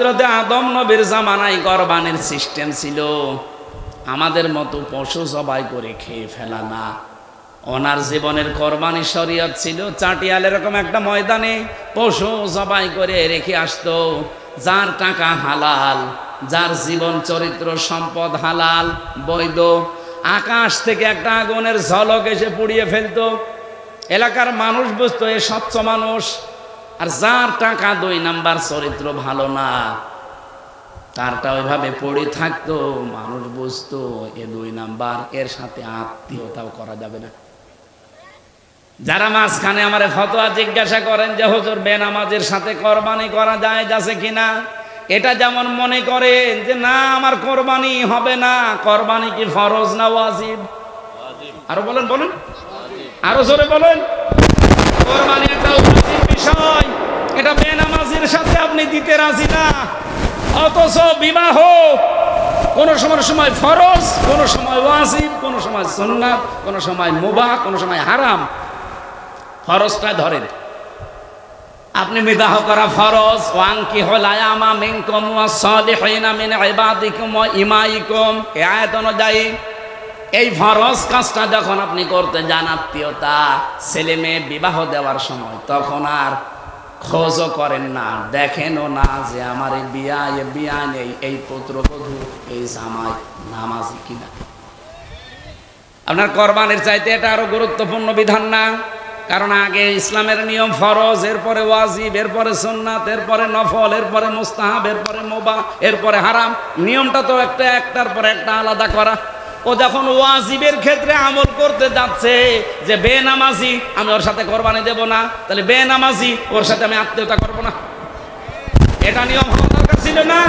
হযরত আদম নবীর জামানায় কুরবানির সিস্টেম ছিল আমাদের মতো পশু জবাই করে খেয়ে ফেলা না। ওনার জীবনের কুরবানি শরীয়ত ছিল চাটিয়াল এরকম একটা ময়দানে পশু জবাই করে রেখে আসতো। যার টাকা হালাল, যার জীবন চরিত্র সম্পদ হালাল বৈধ, আকাশ থেকে একটা আগুনের ঝলক এসে পুড়িয়ে ফেলতো। এলাকার মানুষ বুঝতো এ স্বচ্ছ মানুষ। আর যার টাকা 2 নাম্বার চরিত্র ভালো না, তারটা ওইভাবে পড়ে থাকতো, মানুষ বুঝতো এ 2 নাম্বার, এর সাথে আত্মীয়তাও করা যাবে না। যারা মাঝখানে আমারে ফতোয়া জিজ্ঞাসা করেন যে হুজুর বেনামাজের সাথে কোরবানি করা যায় যাচ্ছে কিনা, এটা যেমন মনে করেন যে না আমার কোরবানি হবে না। কোরবানি কি ফরজ না ওয়াজিব? আরো বলেন বলেন, আরো জোরে বলেন। কোরবানি একটা ওয়াজিব বিষয়, এটা বেনামাজির সাথে আপনি দিতে রাজি না। অথচ বিবাহ কোন সময় ফরজ, কোন সময় ওয়াজিব, কোন সময় সুন্নাত, কোন সময় মুবাহ, কোন সময় হারাম। ফরজটা ধরেন, আপনি বিবাহ করা ফরজ। ওয়ানকিহুল আয়ামা মিনকুম ওয়াস-সালিহিনা মিন ইবাদিকুম ওয়া ইমাইকুম, এই আয়াত অনুযায়ী এই ফরজ কাজটা যখন আপনি করতে যান, আত্মীয়তা ছেলে মেয়ে বিবাহ দেওয়ার সময়, তখন আর খোঁজও করেন না, দেখেনও না যে আমার এই বিয়া নেই, এই পুত্রবধূ, এই জামাই নামাজি কিনা। আপনার কোরবানির চাইতে এটা আরো গুরুত্বপূর্ণ বিধান না? কারণ আগে ইসলামের নিয়ম ফরজ, এরপরে ওয়াজিব, এরপরে সুন্নাত, এরপরে নফল, এরপরে মুস্তাহাব, এরপরে মুবাহ, এরপরে হারাম। নিয়মটা তো একটার পর একটা আলাদা করা। ও যখন ওয়াজিবের ক্ষেত্রে আমল করতে যাচ্ছে যে বেনামাজি আমি ওর সাথে কোরবানি দেব না, তাহলে বেনামাজি ওর সাথে আমি আত্মীয়তা করব না, এটা নিয়ম হওয়া দরকার ছিল না?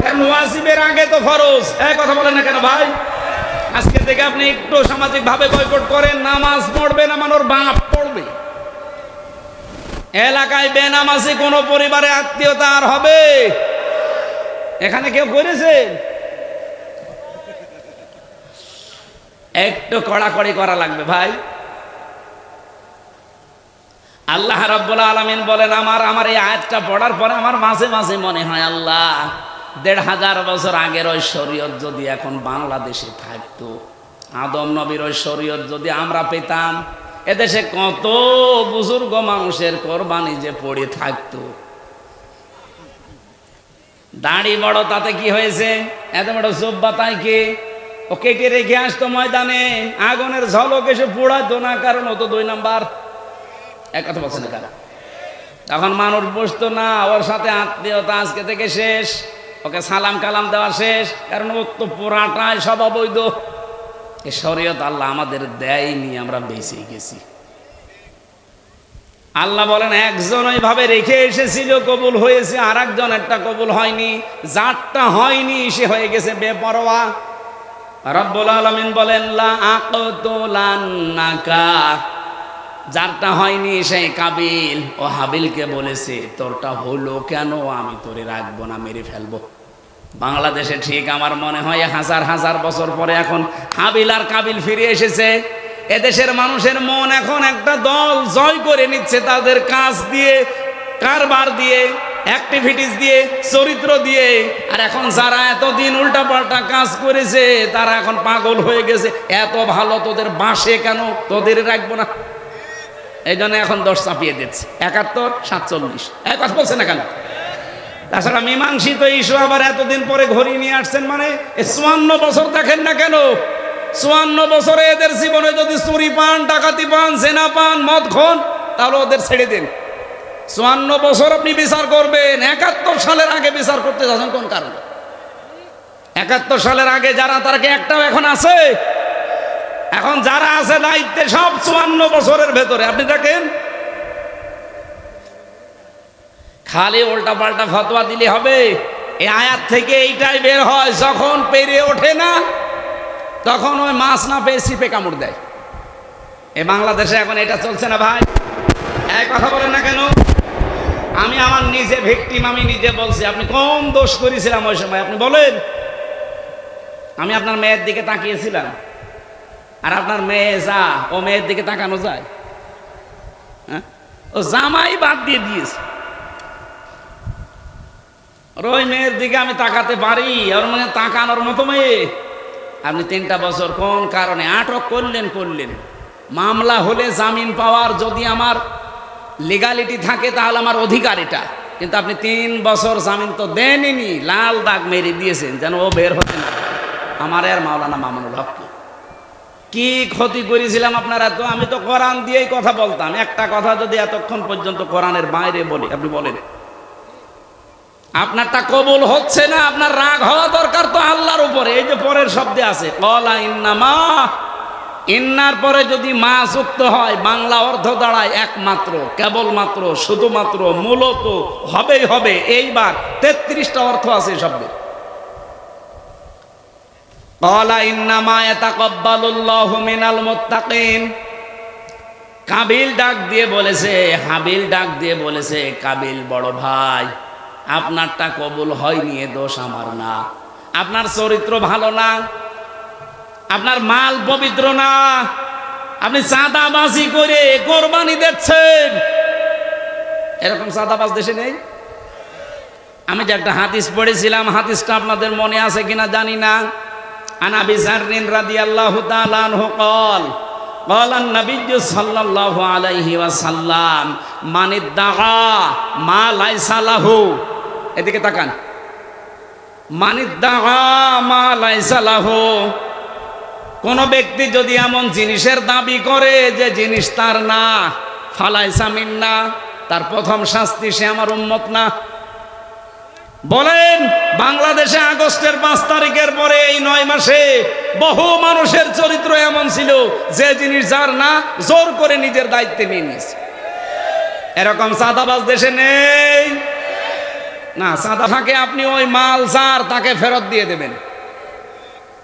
কারণ ওয়াজিবের আগে তো ফরজ। এই কথা বলেন না কেন ভাই? আজকে থেকে আপনি একটু সামাজিক ভাবে বয়কট করেন, নামাজ পড়বে না, মানে ওর বাপ পড়বে। এলাকায় বেনামাজি কোন পরিবারে আত্মীয়তা আর হবে? এখানে কেউ করেছে? একটু কড়াকড়ি করা লাগবে ভাই। আল্লাহ রাব্বুল আলামিন বলেন, আমার এই আয়াতটা পড়ার পরে আমার মাঝে মাঝে মনে হয় আল্লাহ 1500 বছর আগের ওই শরীয়ত যদি এখন বাংলাদেশে থাকতো, আদম নবীর ওই শরীয়ত যদি আমরা পেতাম, এদেশে কত বুজুর্গ মানুষের কোরবানি যে পড়ে থাকতো। দাড়ি বড় তাতে কি হয়েছে? এত বড় জুব্বা তাই কি ও কেটে রেখে আসতো ময়দানে, আগুনের ঝলক এসে পোড়াতো না, কারণ ও তো 2 নাম্বার। এক কথা বলছে না কেন? তখন মানুষ বসতো না, ওর সাথে আত্মীয়তা আজকে থেকে শেষ, ওকে সালাম কালাম দেওয়া শেষ, কারণ ও তো পুরাটাই সব অবৈধ। এই শরীয়ত আল্লাহ আমাদের দেয়নি, আমরা বেঁচে গেছি। আল্লাহ বলেন একজন ওইভাবে রেখে এসেছিল, কবুল হয়েছে, আর একজন একটা কবুল হয়নি। যারটা হয়নি সে হয়ে গেছে বেপরোয়া। রব্বুল আলামিন বলেন লা আকতুলান্নাকা, যারটা হয়নি সেই কাবিল ও হাবিলকে বলেছে তোরটা হলো কেন, আমি তোরে রাখবো না, মেরে ফেলবো। বাংলাদেশে ঠিক আমার মনে হয় 1000 বছর পরে এখন হাবিল আর কাবিল ফিরে এসেছে। এদেশের মানুষের মন এখন একটা দল জয় করে নিচ্ছে, তাদের কাজ দিয়ে, কারবার দিয়ে, অ্যাক্টিভিটিস দিয়ে, চরিত্র দিয়ে। আর এখন যারা এতদিন উল্টাপাল্টা কাজ করেছে তারা এখন পাগল হয়ে গেছে, এত ভালো তোদের বাসে কেন, তোদের রাখবো না। এই জন্য এখন 10 চাপিয়ে দিচ্ছে, 71, 47। এক কথা বলছে না কেন? তাছাড়া মীমাংসিত ইস্যু আবার এতদিন পরে ঘড়ি নিয়ে আসছেন, মানে 54 বছর দেখেন না কেন? 54 বছরে এদের জীবনে যদি চুরি পান, ডাকাতি পান, জেনা পান, মদ খান, তাহলে ওদের ছেড়ে দিন। 54 বছর আপনি বিচার করবেন, 71 সালের আগে বিচার করতে যাচ্ছেন কোন কারণে? 71 সালের আগে যারা, তারা কি একটাও এখন আছে? এখন যারা আছে দায়িত্বে সব 54 বছরের ভেতরে, আপনি দেখেন। খালি উল্টা পাল্টা ফতোয়া দিলে হবে? এই আয়াত থেকে এইটাই বের হয়, যখন পেরে ওঠে না তখন ওই মাছ না পেয়ে ছিপে কামড় দেয়। এই বাংলাদেশে এখন এটা চলছে না ভাই? এক কথা বলেন না কেন? আমি আমার নিজে ভিকটিম, আমি নিজে বলছি। আপনি কোন দোষ করেছিলাম ওই সময় আপনি বলেন? আমি আপনার মেয়ের দিকে তাকিয়েছিলাম, আর আপনার মেয়ে যা, ও মেয়ের দিকে তাকানো যায়? ও জামাই বাদ দিয়ে দিয়েছে, ও আর ওই মেয়ের দিকে আমি তাকাতে পারি, ওর মানে তাকানোর মতো মেয়ে। আপনি 3টা বছর কোন কারণে আটক করলেন? মামলা হলে জামিন পাওয়ার যদি আমার লিগালিটি থাকে তাহলে আমার অধিকার এটা, কিন্তু আপনি 3 বছর জামিন তো দেননি, লাল দাগ মেরে দিয়েছেন যেন ও বের হতে না। আমার আর মাওলানা মামুনুল হক কি ক্ষতি করেছিলাম আপনারা? তো আমি তো কোরআন দিয়েই কথা বলতাম, একটা কথা যদি এতক্ষণ পর্যন্ত কোরআনের বাইরে বলি, আপনি বলেন আপনারটা কবুল হচ্ছে না, আপনার রাগ হওয়া দরকার তো আল্লাহর উপরে। এই যে পরের শব্দে আছে ক্বালা ইন্নামা, ইন্নার পরে যদি মা যুক্ত হয় বাংলা অর্থ দাঁড়ায় একমাত্র, কেবলমাত্র, শুধুমাত্র, মূলত, হবেই হবে। এইবার 33টা অর্থ আছে শব্দে। ক্বালা ইন্নামা ইয়াতাকাব্বালুল্লাহু মিনাল মুত্তাকিন। কাবিল ডাক দিয়ে বলেছে, হাবিল ডাক দিয়ে বলেছে, কাবিল বড় ভাই আপনারটা কবুল হয়নি, এ দোষ আমার না। আপনার চরিত্র ভালো না, আপনার মাল পবিত্র না, আপনি চাঁদাবাজি করে কোরবানি দিচ্ছেন। এরকম চাঁদাবাজ দেশে নেই। আমি যে একটা হাদিস পড়েছিলাম, হাদিসটা আপনাদের মনে আছে কিনা জানি না। আন আবি যাররিন রাদিয়াল্লাহু তাআলা আনহু قال قال النبي صلى الله عليه وسلم من ادعى ما ليس له, এদিকে তাকান, মান ইদ্দাআ মা লাইসা লাহু, কোন ব্যক্তি যদি এমন জিনিসের দাবি করে যে জিনিস তার না, ফালাইসা মিন্না, তার প্রথম শাস্তি সে আমার উম্মত না। বলেন বাংলাদেশে আগস্টের 5 তারিখের পরে এই 9 মাসে বহু মানুষের চরিত্র এমন ছিল যে জিনিস যার না জোর করে নিজের দায়িত্বে নিয়ে নিয়েছে। এরকম চাঁদাবাজ দেশে নেই না। চাঁদা থাকে আপনি ওই মাল যার তাকে ফেরত দিয়ে দেবেন,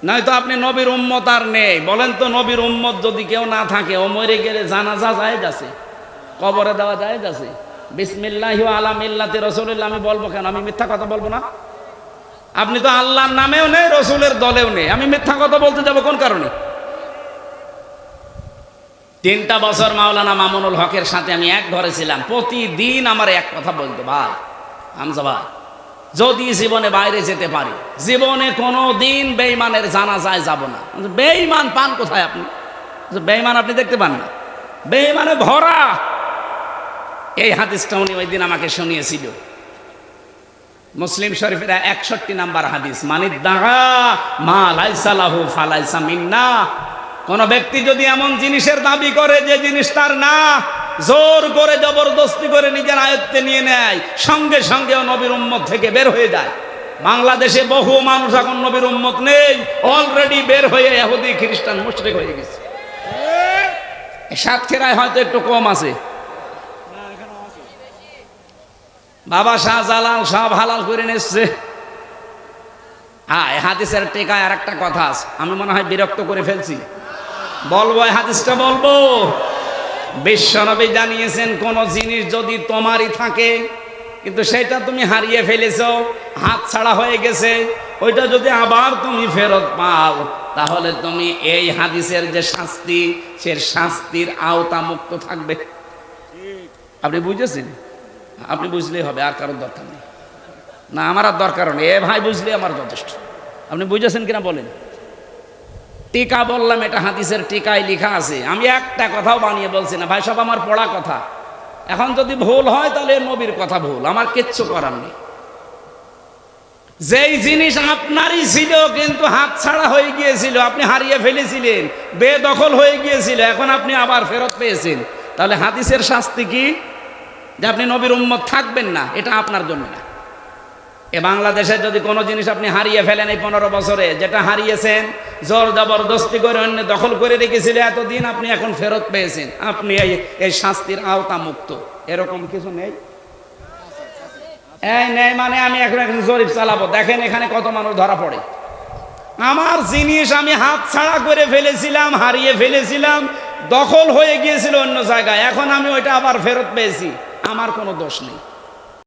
নয়তো আপনি নবীর উম্মত আর নেই। বলেন তো নবীর উম্মত যদি কেউ না থাকে, ও মরে গেলে জানাজা জায়েজ আছে, কবরে দেওয়া জায়েজ আছে। বিসমিল্লাহি ওয়া আলা মিল্লাতি রাসূলিল্লাহ আমি বলবো কেন? আমি মিথ্যা কথা বলবো না? আপনি তো আল্লাহর নামেও নেই, রসুলের দলেও নেই, আমি মিথ্যা কথা বলতে যাব কোন কারণে? 3টা বছর মাওলানা মামুনুল হকের সাথে আমি এক ঘরে ছিলাম। প্রতিদিন আমার এক কথা বলতো, ভাই হামজা ভাই, যদি জীবনে বাইরে যেতে পারি, জীবনে কোনো দিন বেঈমানের জানাজায় যাব না। বেঈমান পান কোথায় আপনি? বেঈমান আপনি দেখতে পান না, বেঈমানে ভরা। এই হাদিসটা উনি ওই দিন আমাকে শুনিয়েছিল, মুসলিম শরীফের 61 নাম্বার হাদিস, মানিদ্দাআ মা লাইসা লাহু ফালাইসা মিন্না। কোন ব্যক্তি যদি এমন জিনিসের দাবি করে যে জিনিস তার না, জোর করে জবরদস্তি করে নিজের আয়ত্তে নিয়ে নেয়, সঙ্গে সঙ্গে নবীর উম্মত থেকে বের হয়ে যায়। বাংলাদেশে বহু মানুষ এখন নবীর উম্মত নেই, অলরেডি বের হয়ে ইহুদি খ্রিস্টান মুশরিক হয়ে গেছে। সাতক্ষীরায় হয়তো একটু কম আছে, বাবা শাহজালাল সব হালাল করে নিচ্ছে। হ্যাঁ, হাদিসের টেকায় আর একটা কথা আছে, আমি মনে হয় বিরক্ত করে ফেলছি, বলবো এই হাদিসটা বলবো। বিশ্বনবী জানিয়েছেন, কোন জিনিস যদি তোমারই থাকে কিন্তু সেটা তুমি হারিয়ে ফেলেছো, হাত ছাড়া হয়ে গেছে, ওইটা যদি আবার তুমি ফেরত পাও, তাহলে তুমি এই হাদিসের যে শাস্তি, সে শাস্তির আওতা মুক্ত থাকবে। আপনি বুঝেছেন? আপনি বুঝলেই হবে, আর কারোর দরকার নেই। না, আমার আর দরকার নেই, এ ভাই বুঝলে আমার যথেষ্ট। আপনি বুঝেছেন কিনা বলেন? টিকা বললাম, এটা হাদিসের টিকায় লেখা আছে, আমি একটা কথাও বানিয়ে বলছি না ভাই, সব আমার পড়া কথা। এখন যদি ভুল হয় তাহলে নবীর কথা ভুল, আমার কিচ্ছু করার নেই। যেই জিনিস আপনারই ছিল কিন্তু হাত ছাড়া হয়ে গিয়েছিল, আপনি হারিয়ে ফেলেছিলেন, বেদখল হয়ে গিয়েছিল, এখন আপনি আবার ফেরত পেয়েছেন, তাহলে হাদিসের শাস্তি কি? যে আপনি নবীর উম্মত থাকবেন না, এটা আপনার জন্য না। এ বাংলাদেশে যদি কোনো জিনিস আপনি হারিয়ে ফেলেন এই 15 বছরে, যেটা হারিয়েছেন জোর জবরদস্তি করে অন্য দখল করে রেখেছিল এতদিন, আপনি এখন ফেরত পেয়েছেন, আপনি এই শাস্তির আওতা মুক্ত। এরকম কিছু নেই? এই নেই মানে আমি এখন জরিপ চালাবো, দেখেন এখানে কত মানুষ ধরা পড়ে। আমার জিনিস আমি হাত ছাড়া করে ফেলেছিলাম, হারিয়ে ফেলেছিলাম, দখল হয়ে গিয়েছিল অন্য জায়গায়, এখন আমি ওইটা আবার ফেরত পেয়েছি, আমার কোনো দোষ নেই।